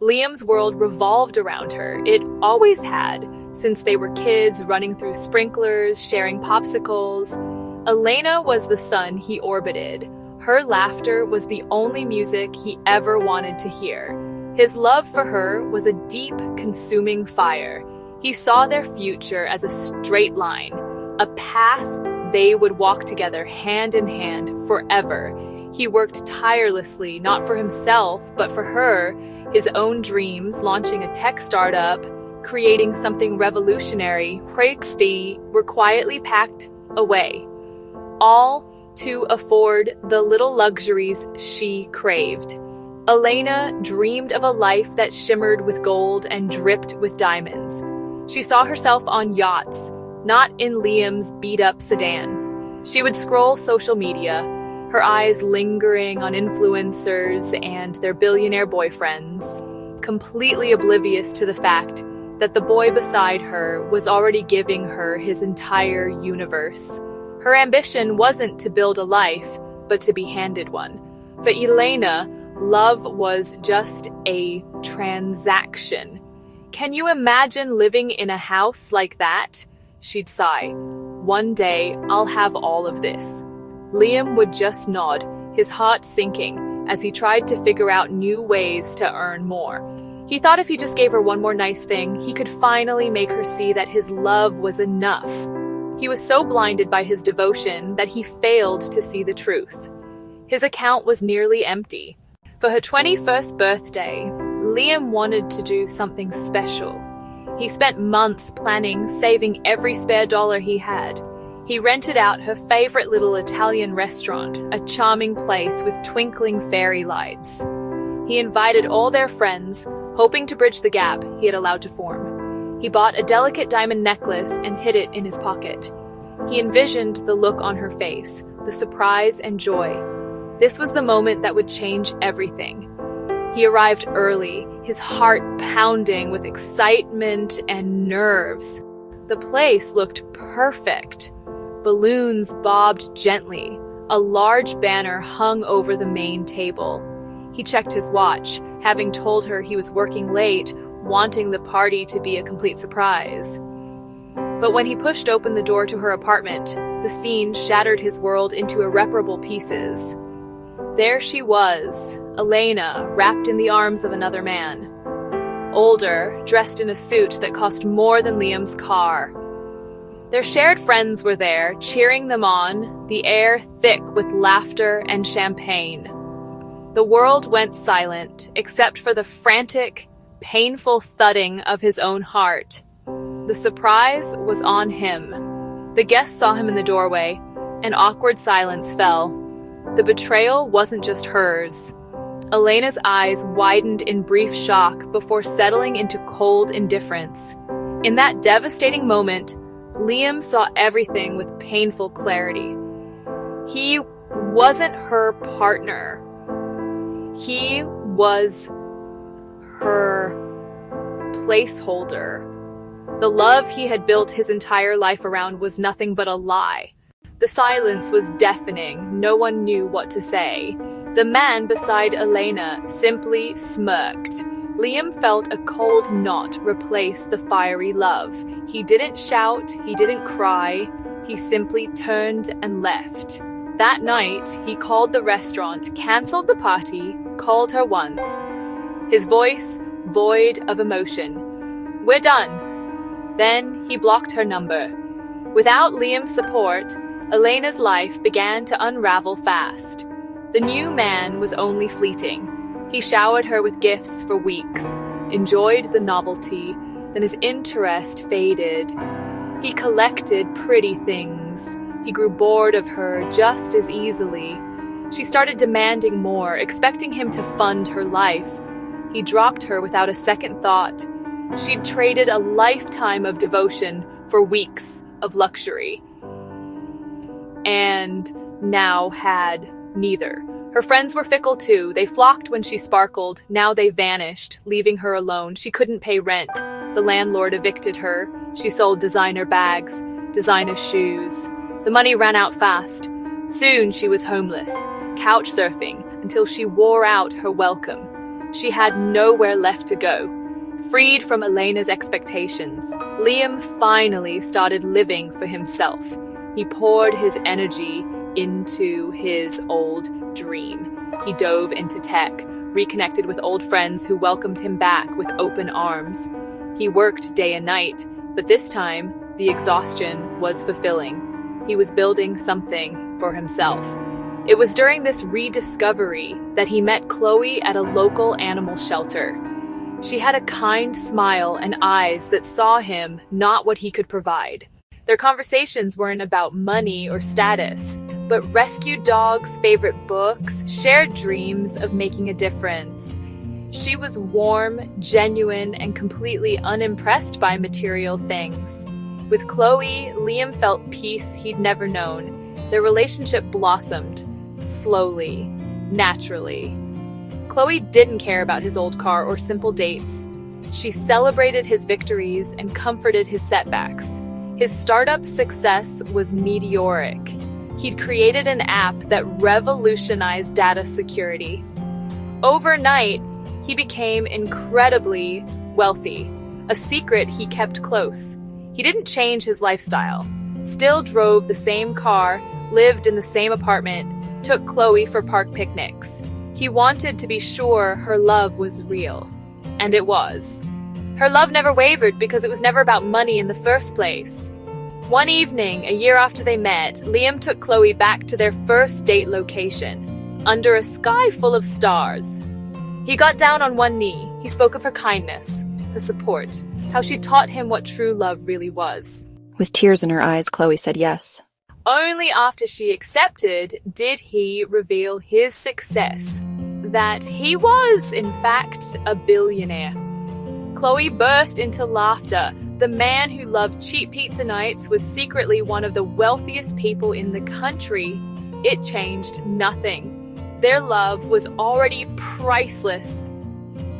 Liam's world revolved around her. It always had, since they were kids running through sprinklers, sharing popsicles. Elena was the sun he orbited. Her laughter was the only music he ever wanted to hear. His love for her was a deep, consuming fire. He saw their future as a straight line, a path they would walk together hand in hand forever. He worked tirelessly, not for himself, but for her, his own dreams, launching a tech startup, creating something revolutionary. Projekty were quietly packed away, all to afford the little luxuries she craved. Elena dreamed of a life that shimmered with gold and dripped with diamonds. She saw herself on yachts, not in Liam's beat-up sedan. She would scroll social media, her eyes lingering on influencers and their billionaire boyfriends, completely oblivious to the fact that the boy beside her was already giving her his entire universe. Her ambition wasn't to build a life, but to be handed one. For Elena, love was just a transaction. Can you imagine living in a house like that? She'd sigh. One day, I'll have all of this. Liam would just nod, his heart sinking, as he tried to figure out new ways to earn more. He thought if he just gave her one more nice thing, he could finally make her see that his love was enough. He was so blinded by his devotion that he failed to see the truth. His account was nearly empty. For her 21st birthday, Liam wanted to do something special. He spent months planning, saving every spare dollar he had. He rented out her favorite little Italian restaurant, a charming place with twinkling fairy lights. He invited all their friends, hoping to bridge the gap he had allowed to form. He bought a delicate diamond necklace and hid it in his pocket. He envisioned the look on her face, the surprise and joy. This was the moment that would change everything. He arrived early, his heart pounding with excitement and nerves. The place looked perfect. Balloons bobbed gently. A large banner hung over the main table. He checked his watch, having told her he was working late, wanting the party to be a complete surprise. But when he pushed open the door to her apartment, the scene shattered his world into irreparable pieces. There she was, Elena, wrapped in the arms of another man. Older, dressed in a suit that cost more than Liam's car. Their shared friends were there, cheering them on, the air thick with laughter and champagne. The world went silent, except for the frantic, painful thudding of his own heart. The surprise was on him. The guests saw him in the doorway. An awkward silence fell. The betrayal wasn't just hers. Elena's eyes widened in brief shock before settling into cold indifference. In that devastating moment, Liam saw everything with painful clarity. He wasn't her partner. He was her placeholder. The love he had built his entire life around was nothing but a lie. The silence was deafening. No one knew what to say. The man beside Elena simply smirked. Liam felt a cold knot replace the fiery love. He didn't shout, he didn't cry. He simply turned and left. That night, he called the restaurant, cancelled the party, called her once. His voice void of emotion. "We're done." Then he blocked her number. Without Liam's support, Elena's life began to unravel fast. The new man was only fleeting. He showered her with gifts for weeks, enjoyed the novelty, then his interest faded. He collected pretty things. He grew bored of her just as easily. She started demanding more, expecting him to fund her life. He dropped her without a second thought. She'd traded a lifetime of devotion for weeks of luxury. And now had neither. Her friends were fickle too. They flocked when she sparkled. Now they vanished, leaving her alone. She couldn't pay rent. The landlord evicted her. She sold designer bags, designer shoes. The money ran out fast. Soon she was homeless, couch surfing, until she wore out her welcome. She had nowhere left to go. Freed from Elena's expectations, Liam finally started living for himself. He poured his energy into his old dream. He dove into tech, reconnected with old friends who welcomed him back with open arms. He worked day and night, but this time, the exhaustion was fulfilling. He was building something for himself. It was during this rediscovery that he met Chloe at a local animal shelter. She had a kind smile and eyes that saw him not what he could provide. Their conversations weren't about money or status, but rescued dogs, favorite books, shared dreams of making a difference. She was warm, genuine, and completely unimpressed by material things. With Chloe, Liam felt peace he'd never known. Their relationship blossomed, slowly, naturally. Chloe didn't care about his old car or simple dates. She celebrated his victories and comforted his setbacks. His startup success was meteoric. He'd created an app that revolutionized data security. Overnight, he became incredibly wealthy, a secret he kept close. He didn't change his lifestyle, still drove the same car, lived in the same apartment, took Chloe for park picnics. He wanted to be sure her love was real. And it was. Her love never wavered because it was never about money in the first place. One evening, a year after they met, Liam took Chloe back to their first date location, under a sky full of stars. He got down on one knee. He spoke of her kindness, her support, how she taught him what true love really was. With tears in her eyes, Chloe said yes. Only after she accepted did he reveal his success, that he was, in fact, a billionaire. Chloe burst into laughter. The man who loved cheap pizza nights was secretly one of the wealthiest people in the country. It changed nothing. Their love was already priceless.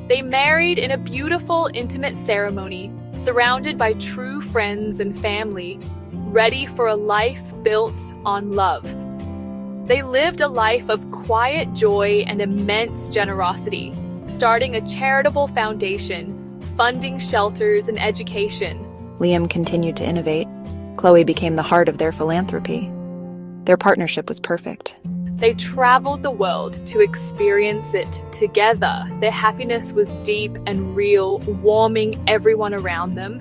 They married in a beautiful, intimate ceremony, surrounded by true friends and family, ready for a life built on love. They lived a life of quiet joy and immense generosity, starting a charitable foundation, funding shelters and education. Liam continued to innovate. Chloe became the heart of their philanthropy. Their partnership was perfect. They traveled the world to experience it together. Their happiness was deep and real, warming everyone around them.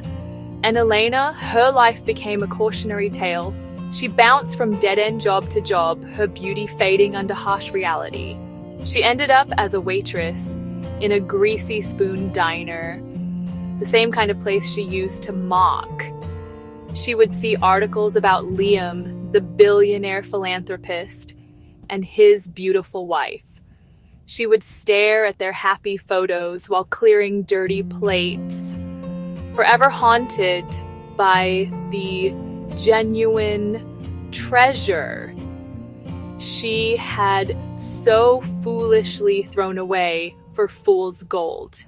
And Elena, her life became a cautionary tale. She bounced from dead-end job to job, her beauty fading under harsh reality. She ended up as a waitress in a greasy spoon diner, the same kind of place she used to mock. She would see articles about Liam, the billionaire philanthropist, and his beautiful wife. She would stare at their happy photos while clearing dirty plates, forever haunted by the genuine treasure she had so foolishly thrown away for fool's gold.